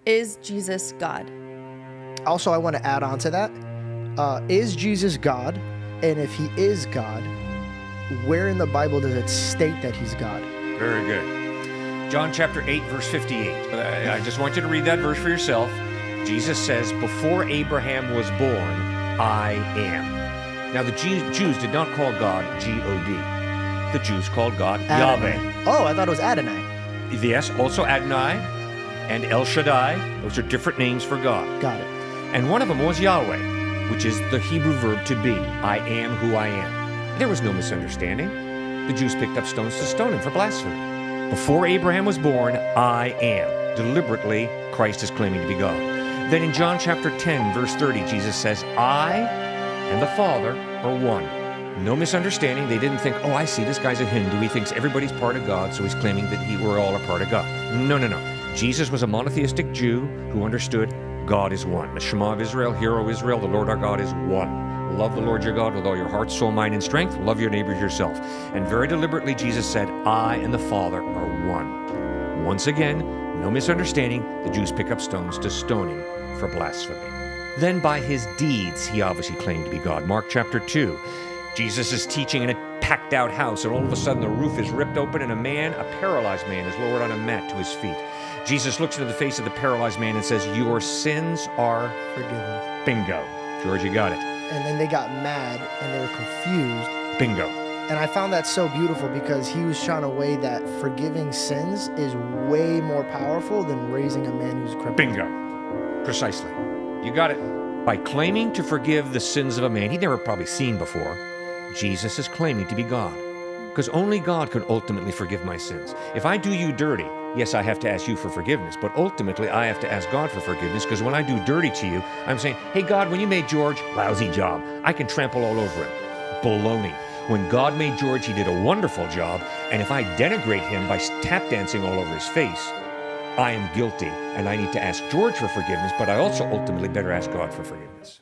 Is Jesus God? Also, I want to add on to that. Is Jesus God? And if he is God, where in the Bible does it state that he's God? Very good. John chapter 8, verse 58. I just want you to read that verse for yourself. Jesus says, before Abraham was born, I am. Now, the Jews did not call God G-O-D. The Jews called God Adonai. Yahweh. Oh, I thought it was Adonai. Yes, also Adonai and El Shaddai. Those are different names for God. Got it. And one of them was Yahweh, which is the Hebrew verb to be. I am who I am. There was no misunderstanding. The Jews picked up stones to stone him for blasphemy. Before Abraham was born, I am. Deliberately, Christ is claiming to be God. Then in John chapter 10, verse 30, Jesus says, I and the Father are one. No misunderstanding. They didn't think, oh, I see, this guy's a Hindu. He thinks everybody's part of God, so he's claiming that we're all a part of God. No, no, no. Jesus was a monotheistic Jew who understood God is one. The Shema of Israel, Hear, O Israel, the Lord our God is one. Love the Lord your God with all your heart, soul, mind, and strength. Love your neighbor as yourself. And very deliberately, Jesus said, I and the Father are one. Once again, no misunderstanding. The Jews pick up stones to stone him for blasphemy. Then by his deeds, he obviously claimed to be God. Mark chapter 2. Jesus is teaching in a packed out house, and all of a sudden the roof is ripped open, and a paralyzed man, is lowered on a mat to his feet. Jesus looks into the face of the paralyzed man and says, your sins are Forgiven. bingo. George, you got it. And then they got mad and they were confused. Bingo. And I found that so beautiful because he was trying to weigh that forgiving sins is way more powerful than raising a man who's crippled. Bingo. Precisely. You got it. By claiming to forgive the sins of a man he'd never probably seen before, Jesus is claiming to be God. Because only God can ultimately forgive my sins. If I do you dirty, yes, I have to ask you for forgiveness, but ultimately I have to ask God for forgiveness, because when I do dirty to you, I'm saying, hey God, when you made George, lousy job. I can trample all over him. Baloney. When God made George, he did a wonderful job, and if I denigrate him by tap dancing all over his face, I am guilty, and I need to ask George for forgiveness, but I also ultimately better ask God for forgiveness.